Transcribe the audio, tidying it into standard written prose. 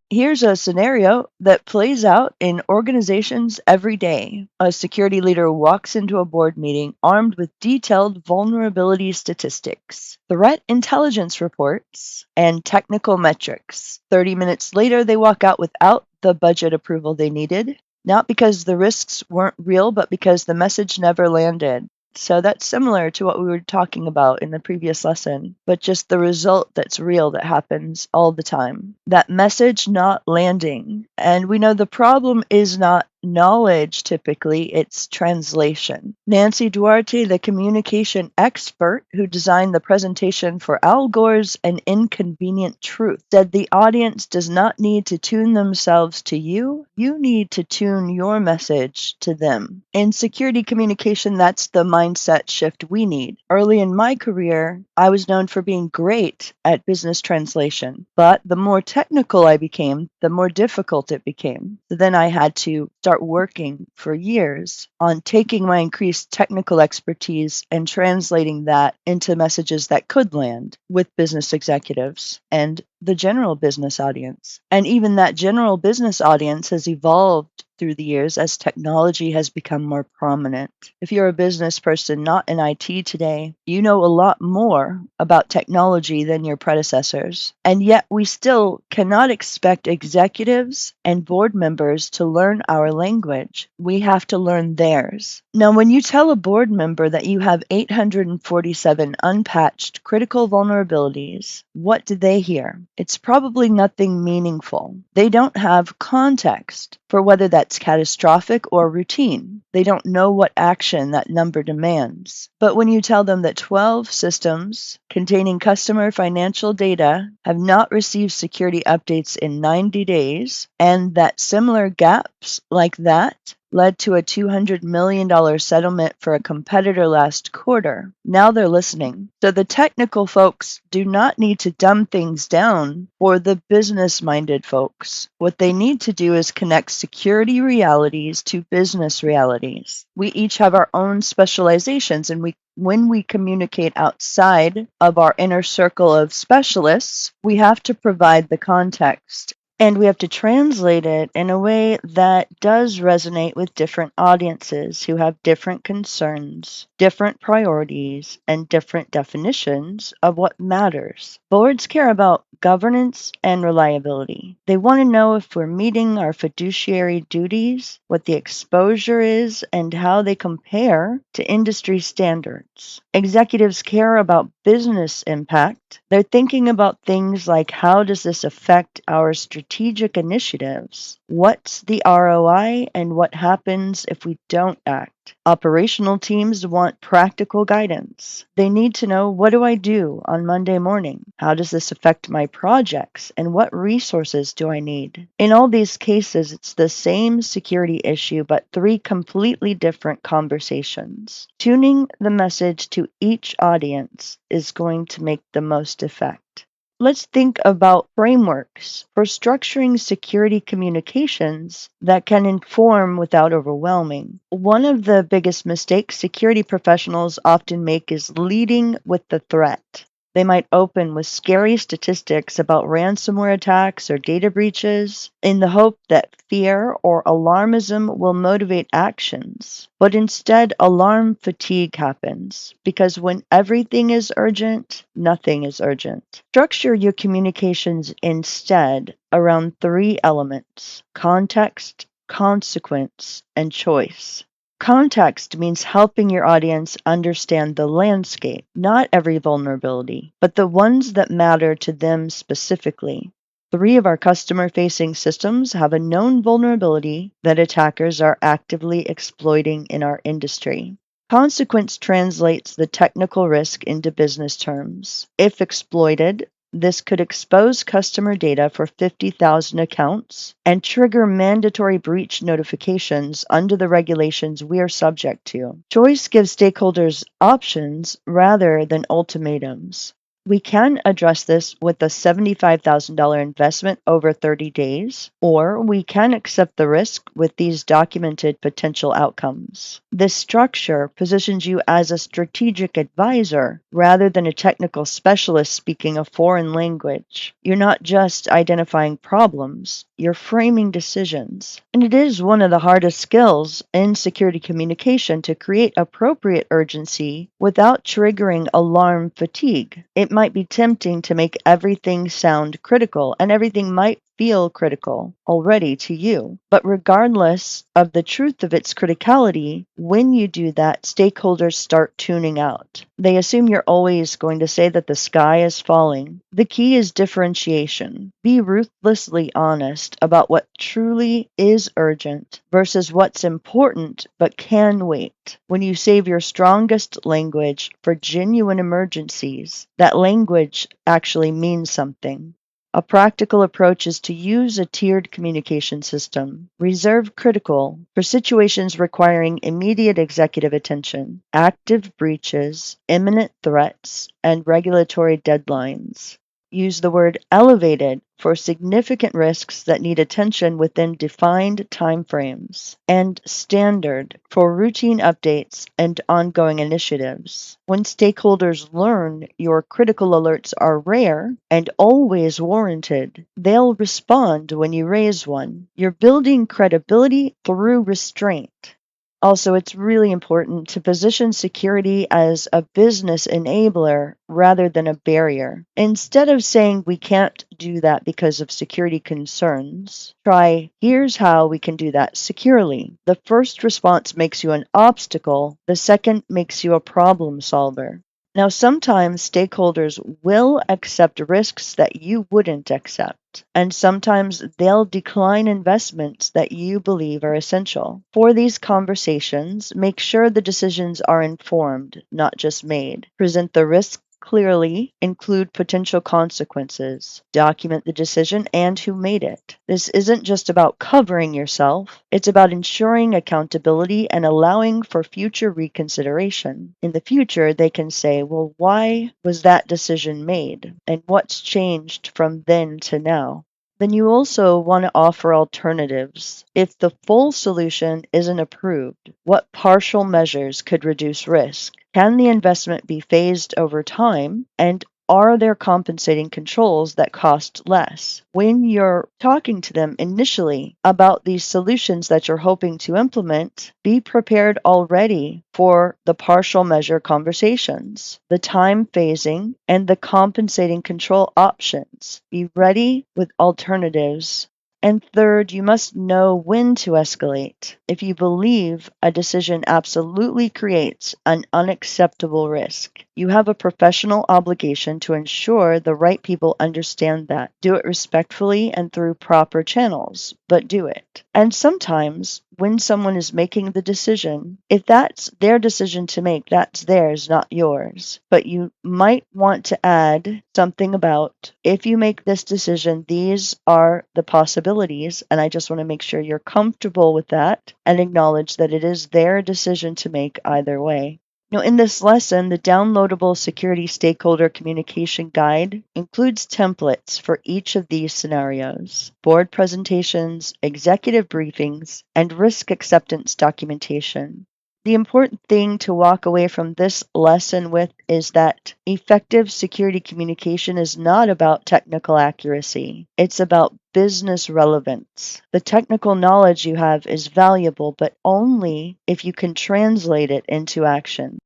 Here's a scenario that plays out in organizations every day. A security leader walks into a board meeting armed with detailed vulnerability statistics, threat intelligence reports, and technical metrics. 30 minutes later, they walk out without the budget approval they needed, not because the risks weren't real, but because the message never landed. So that's similar to what we were talking about in the previous lesson, but just the result that's real that happens all the time. That message not landing. And we know the problem is not knowledge typically, it's translation. Nancy Duarte, the communication expert who designed the presentation for Al Gore's An Inconvenient Truth, said the audience does not need to tune themselves to you. You need to tune your message to them. In security communication, that's the mindset shift we need. Early in my career, I was known for being great at business translation, but the more technical I became, the more difficult it became. So then I had to start working for years on taking my increased technical expertise and translating that into messages that could land with business executives and the general business audience. And even that general business audience has evolved through the years as technology has become more prominent. If you're a business person not in IT today, you know a lot more about technology than your predecessors. And yet we still cannot expect executives and board members to learn our language. We have to learn theirs. Now, when you tell a board member that you have 847 unpatched critical vulnerabilities, what do they hear? It's probably nothing meaningful. They don't have context for whether that's catastrophic or routine. They don't know what action that number demands. But when you tell them that 12 systems containing customer financial data have not received security updates in 90 days, and that similar gaps like that led to a $200 million settlement for a competitor last quarter. Now they're listening. So the technical folks do not need to dumb things down for the business-minded folks. What they need to do is connect security realities to business realities. We each have our own specializations, and when we communicate outside of our inner circle of specialists, we have to provide the context. And we have to translate it in a way that does resonate with different audiences who have different concerns, different priorities, and different definitions of what matters. Boards care about governance and reliability. They want to know if we're meeting our fiduciary duties, what the exposure is, and how they compare to industry standards. Executives care about business impact. They're thinking about things like, how does this affect our strategic initiatives? What's the ROI and what happens if we don't act? Operational teams want practical guidance. They need to know, what do I do on Monday morning? How does this affect my projects? And what resources do I need? In all these cases, it's the same security issue, but 3 completely different conversations. Tuning the message to each audience is going to make the most effect. Let's think about frameworks for structuring security communications that can inform without overwhelming. One of the biggest mistakes security professionals often make is leading with the threat. They might open with scary statistics about ransomware attacks or data breaches in the hope that fear or alarmism will motivate actions. But instead, alarm fatigue happens because when everything is urgent, nothing is urgent. Structure your communications instead around 3 elements: context, consequence, and choice. Context means helping your audience understand the landscape, not every vulnerability, but the ones that matter to them specifically. 3 of our customer-facing systems have a known vulnerability that attackers are actively exploiting in our industry. Consequence translates the technical risk into business terms. If exploited, this could expose customer data for 50,000 accounts and trigger mandatory breach notifications under the regulations we are subject to. Choice gives stakeholders options rather than ultimatums. We can address this with a $75,000 investment over 30 days, or we can accept the risk with these documented potential outcomes. This structure positions you as a strategic advisor rather than a technical specialist speaking a foreign language. You're not just identifying problems, you're framing decisions. And it is one of the hardest skills in security communication to create appropriate urgency without triggering alarm fatigue. It might be tempting to make everything sound critical, and everything might feel critical already to you. But regardless of the truth of its criticality, when you do that, stakeholders start tuning out. They assume you're always going to say that the sky is falling. The key is differentiation. Be ruthlessly honest about what truly is urgent versus what's important but can wait. When you save your strongest language for genuine emergencies, that language actually means something. A practical approach is to use a tiered communication system. Reserve critical for situations requiring immediate executive attention, active breaches, imminent threats, and regulatory deadlines. Use the word elevated for significant risks that need attention within defined timeframes, and standard for routine updates and ongoing initiatives. When stakeholders learn your critical alerts are rare and always warranted, they'll respond when you raise one. You're building credibility through restraint. Also, it's really important to position security as a business enabler rather than a barrier. Instead of saying we can't do that because of security concerns, try here's how we can do that securely. The first response makes you an obstacle, the second makes you a problem solver. Now, sometimes stakeholders will accept risks that you wouldn't accept, and sometimes they'll decline investments that you believe are essential. For these conversations, make sure the decisions are informed, not just made. Present the risk clearly, include potential consequences, document the decision and who made it. This isn't just about covering yourself, it's about ensuring accountability and allowing for future reconsideration. In the future, they can say, well, why was that decision made? And what's changed from then to now? Then you also want to offer alternatives. If the full solution isn't approved, what partial measures could reduce risk? Can the investment be phased over time? And are there compensating controls that cost less? When you're talking to them initially about these solutions that you're hoping to implement, be prepared already for the partial measure conversations, the time phasing, and the compensating control options. Be ready with alternatives. And third, you must know when to escalate. If you believe a decision absolutely creates an unacceptable risk, you have a professional obligation to ensure the right people understand that. Do it respectfully and through proper channels, but do it. And sometimes, when someone is making the decision, if that's their decision to make, that's theirs, not yours. But you might want to add something about, if you make this decision, these are the possibilities, and I just want to make sure you're comfortable with that and acknowledge that it is their decision to make either way. Now, in this lesson, the downloadable security stakeholder communication guide includes templates for each of these scenarios: board presentations, executive briefings, and risk acceptance documentation. The important thing to walk away from this lesson with is that effective security communication is not about technical accuracy. It's about business relevance. The technical knowledge you have is valuable, but only if you can translate it into action.